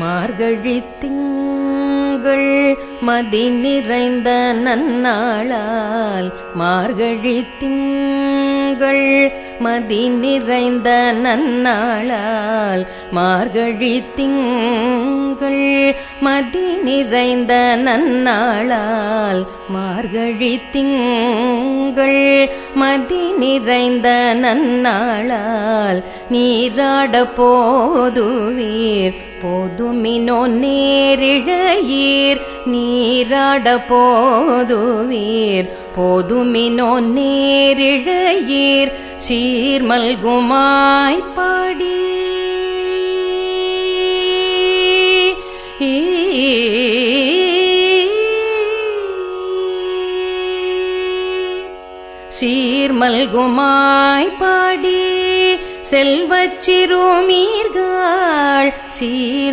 மார்கழித் திங்கள் மதி நிறைந்த நன்னாளால் மார்கழித் திங்கள் மதி நிறைந்த நன்னாளால் மார்கழித் திங்கள் மதி நிறைந்த நன்னாளால் மார்கழித் திங்கள் மதி நிறைந்த நன்னாளால் நீராட போதுவீர் போதுமினோ நேரிழையீர் நீராட போதுவீர் போதுமினோ நேரிழையீர் சீர்மல்குமாய் பாடி சீர்மல்குமாய் பாடி செல்வச் சிறுமீர்கள் சீர்